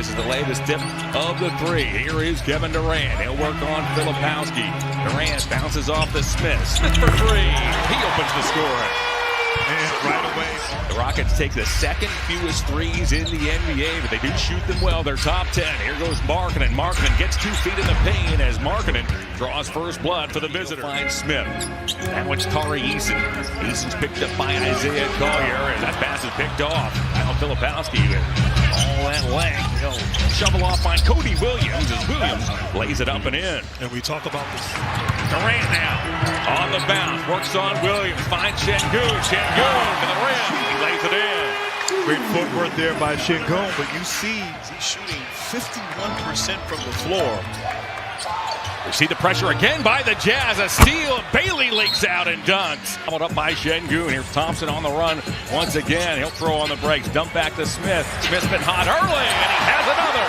This is the latest tip of the three. Here is Kevin Durant. He'll work on Filipowski. Durant bounces off to Smith. Smith for three. He opens the scoring. And right away, the Rockets take the second fewest threes in the NBA, but they do shoot them well. They're top 10. Here goes Markkanen. Markkanen gets 2 feet in the paint as Markkanen draws first blood for the visitor. Finds Smith. That one's Tari Eason. Eason's picked up by Isaiah Collier, and that pass is picked off. Now Filipowski with all that length. He'll shovel off on Cody Williams as Williams lays it up and in. and we talk about this. Durant now on the bounce, works on Williams, finds Şengün. Şengün to the rim, he lays it in. Great footwork there by Şengün, but you see he's shooting 51% from the floor. We see the pressure again by the Jazz. A steal. Bailey leaks out and dunks. Followed up by Şengün. Here's Thompson on the run once again. He'll throw on the brakes. Dump back to Smith. Smith's been hot early, and he has another.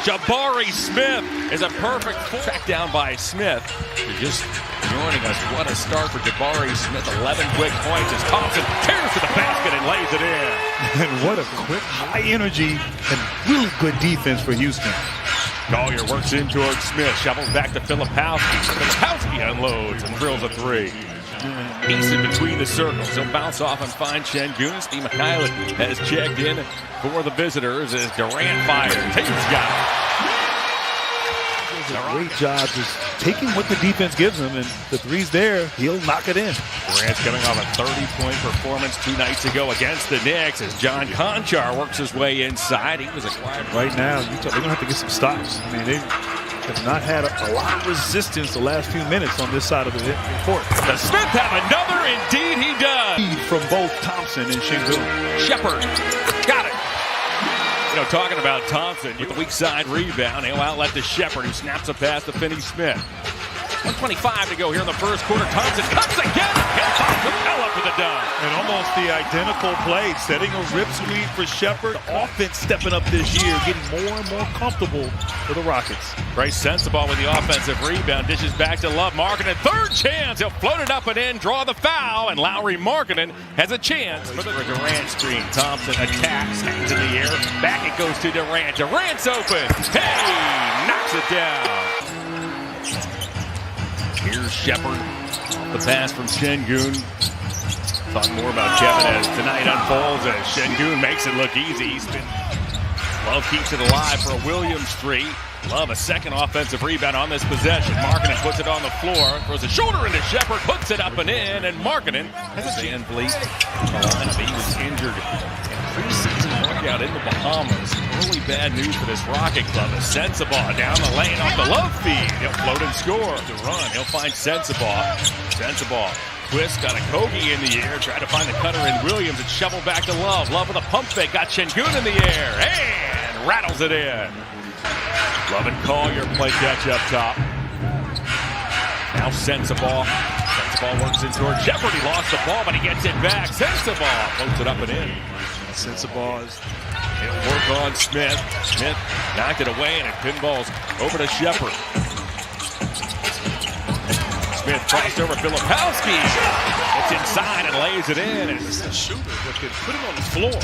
Jabari Smith is a perfect track down by Smith. You're just joining us. What a start for Jabari Smith. 11 quick points as Thompson tears to the basket and lays it in. And what a quick, high energy, and really good defense for Houston. Collier works in towards Smith. Shovels back to Filipowski. Filipowski unloads and drills a three. Eason between the circles. He'll bounce off and find Şengün. Steve Mikhailuk has checked in for the visitors as Durant fires. Tatum's got it. Does a great job just taking what the defense gives him, and the three's there, he'll knock it in. Durant's coming off a 30-point performance 2 nights ago against the Knicks as John Konchar works his way inside. He was acquired. Right now, they're going to have to get some stops. I mean, they have not had a lot of resistance the last few minutes on this side of the court. Does Smith have another? Indeed he does. From both Thompson and Şengün. Shepherd got it. You know, talking about Thompson, with the weak side rebound, he'll outlet to Shepherd, who snaps a pass to Finney Smith. 1:25 to go here in the first quarter. Thompson cuts again. He'll find Capella for the dunk. And almost the identical play, setting a rip screen for Shepherd. Offense stepping up this year, getting more and more comfortable for the Rockets. Bryce Sensabaugh with the offensive rebound, dishes back to Love. Markkanen, third chance. He'll float it up and in, draw the foul, and Lauri Markkanen has a chance for the Durant screen. Thompson attacks, hangs in the air. Back it goes to Durant. Durant's open. Hey, knocks it down. Here's Shepherd. The pass from Şengün. Talk more about Kevin as tonight unfolds as Şengün makes it look easy. Love keeps it alive for a Williams three. Love a second offensive rebound on this possession. Markkanen puts it on the floor, throws a shoulder into Shepherd, puts it up and in, and Markkanen has a Van Vliet. He was injured in a preseason workout in the Bahamas. Really bad news for this Rocket club. A Sensabaugh down the lane off the Love feed. He'll float and score. To run, he'll find Sensabaugh. Sensabaugh twist, got a Kogi in the air, tried to find the cutter in Williams and shovel back to Love. Love with a pump fake, got Şengün in the air, and rattles it in. Love and Collier play catch up top. Now Sensabaugh. Sensabaugh works in towards Shepherd. He lost the ball, but he gets it back. Sensabaugh floats it up and in. Sensabaugh is... He'll work on Smith. Smith knocked it away, and it pinballs over to Shepherd. Smith crossed over Filipowski. It's inside and lays it in. It's a shooter that could put him on the floor.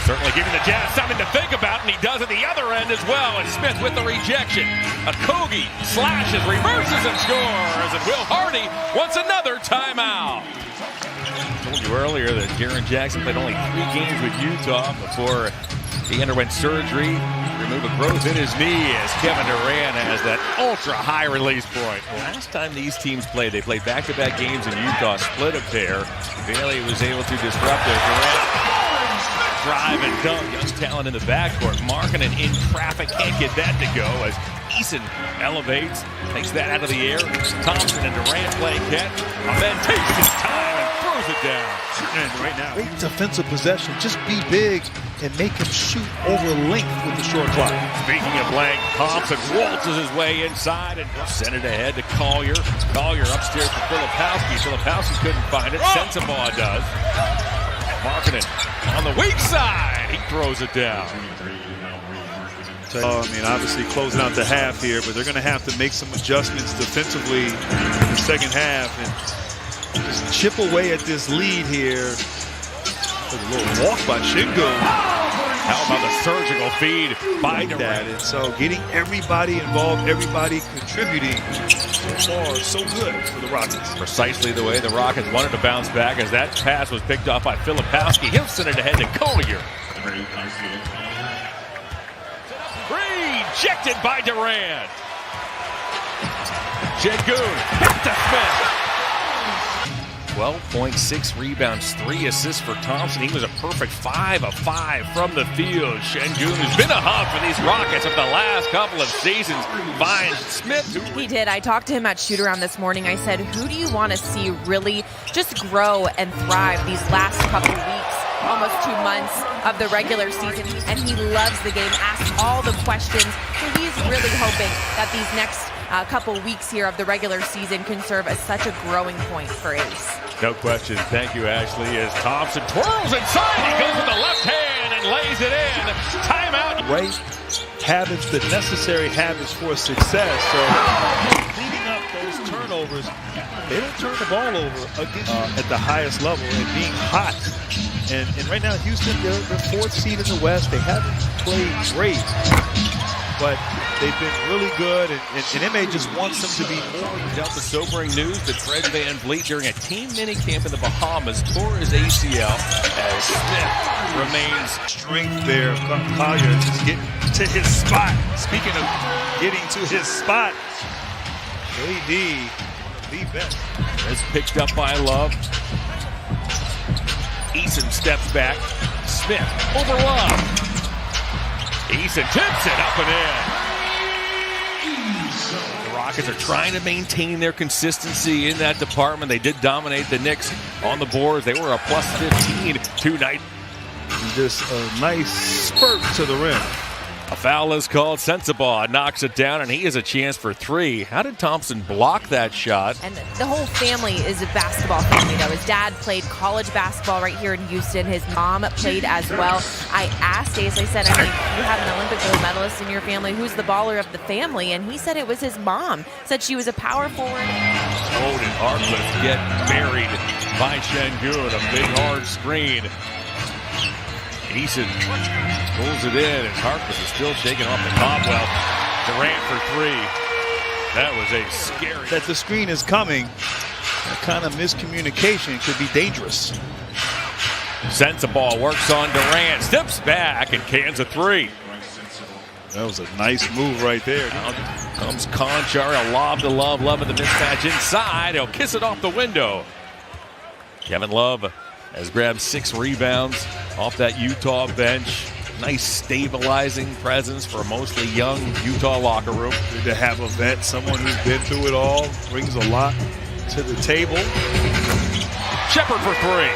Certainly giving the Jazz something to think about, and he does at the other end as well. And Smith with the rejection. Okogie slashes, reverses, and scores. And Will Hardy wants another timeout. I told you earlier that Jaren Jackson played only 3 games with Utah before he underwent surgery to remove a growth in his knee as Kevin Durant has that ultra-high release point. Last time these teams played, they played back-to-back games in Utah, split a pair. Bailey was able to disrupt it. Durant drive and dunk. Young talent in the backcourt. Markkanen in traffic, can't get that to go as Eason elevates, takes that out of the air. Thompson and Durant play catch. And then takes his time and throws it down. And right now, great defensive possession. Just be big and make him shoot over length with the short clock. Speaking of length, Thompson waltzes his way inside and sent it ahead to Collier. Collier upstairs to Filipowski. Filipowski couldn't find it. Sensabaugh does. Markkanen on the weak side. He throws it down. I mean, obviously closing out the half here, but they're going to have to make some adjustments defensively in the second half and just chip away at this lead here. There's a little walk by Şengün. How about the surgical feed by that. Durant? And so getting everybody involved, everybody contributing, so far, so good for the Rockets. Precisely the way the Rockets wanted to bounce back as that pass was picked off by Filipowski. He'll send it ahead to Collier. Rejected by Durant. Sengun back to Smith. 12.6 rebounds, 3 assists for Thompson. He was a perfect 5 of 5 from the field. Sengun has been a hub for these Rockets of the last couple of seasons. Finds Smith. He did. I talked to him at shoot-around this morning. I said, who do you want to see really just grow and thrive these last couple weeks, almost 2 months of the regular season? And he loves the game, asks all the questions. So he's really hoping that these next couple weeks here of the regular season can serve as such a growing point for Ace. No question. Thank you, Ashley. As Thompson twirls inside, he goes with the left hand and lays it in. Timeout. Right habits, the necessary habits for success. So cleaning up those turnovers, they don't turn the ball over against at the highest level and being hot. And right now, Houston, they're the 4th seed in the West. They haven't played great, but they've been really good, and MA just wants them to be more. Dealt the sobering news that Fred VanVleet, during a team minicamp in the Bahamas, tore his ACL as Smith remains. Strength there. Collier just getting to his spot. Speaking of getting to his spot, AD, the best. Is picked up by Love. Eason steps back. Smith over Love. Eason tips it up and in. The Rockets are trying to maintain their consistency in that department. They did dominate the Knicks on the boards. They were a plus 15 tonight. Just a nice spurt to the rim. A foul is called. Sensabaugh knocks it down, and he has a chance for 3. How did Thompson block that shot? And the whole family is a basketball family, though. His dad played college basketball right here in Houston. His mom played as well. I asked Ace, I said, you have an Olympic gold medalist in your family. Who's the baller of the family? And he said it was his mom. Said she was a power forward. Odin Harkless get buried by Sengun. A big hard screen. Eason pulls it in as Harkless is still shaking off the cobweb. Durant for 3. That was a scary. That the screen is coming. That kind of miscommunication could be dangerous. Sensabaugh works on Durant, steps back and cans a 3. That was a nice move right there. Out comes Conchar, a lob to Love. Love at the mismatch inside. He'll kiss it off the window. Kevin Love has grabbed 6 rebounds off that Utah bench. Nice stabilizing presence for a mostly young Utah locker room. Good to have a vet, someone who's been through it all, brings a lot to the table. Shepherd for 3.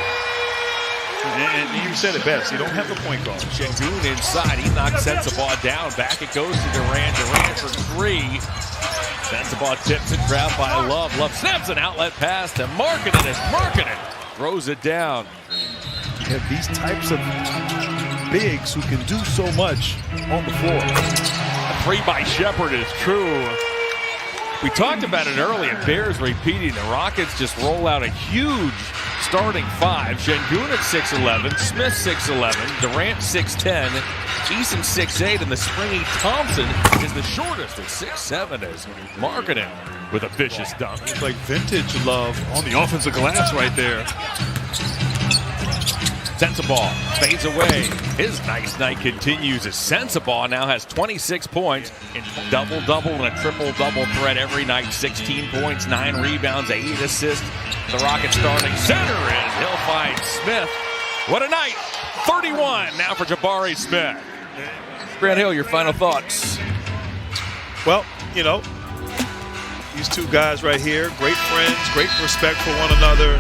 And you said it best, you don't have the point guard. Sengun inside, he knocks Sensabaugh down. Back it goes to Durant. Durant for 3. Sensabaugh tips it, grabbed by Love. Love snaps an outlet pass to Markkanen as Markkanen throws it down. You have these types of bigs who can do so much on the floor. A 3 by Shepherd is true. We talked about it earlier. Bears repeating. The Rockets just roll out a huge starting 5. Sengun at 6'11", Smith 6'11", Durant 6'10", Eason 6'8", and the springy Thompson is the shortest at 6'7", as Markkanen with a vicious dunk. It's like vintage Love on the offensive glass right there. Sensabaugh fades away. His nice night continues as Sensabaugh now has 26 points in double-double and a triple-double threat every night. 16 points, 9 rebounds, 8 assists. The Rockets starting center, and he'll find Smith. What a night! 31 now for Jabari Smith. Grant Hill, your final thoughts. Well, you know, these two guys right here, great friends, great respect for one another.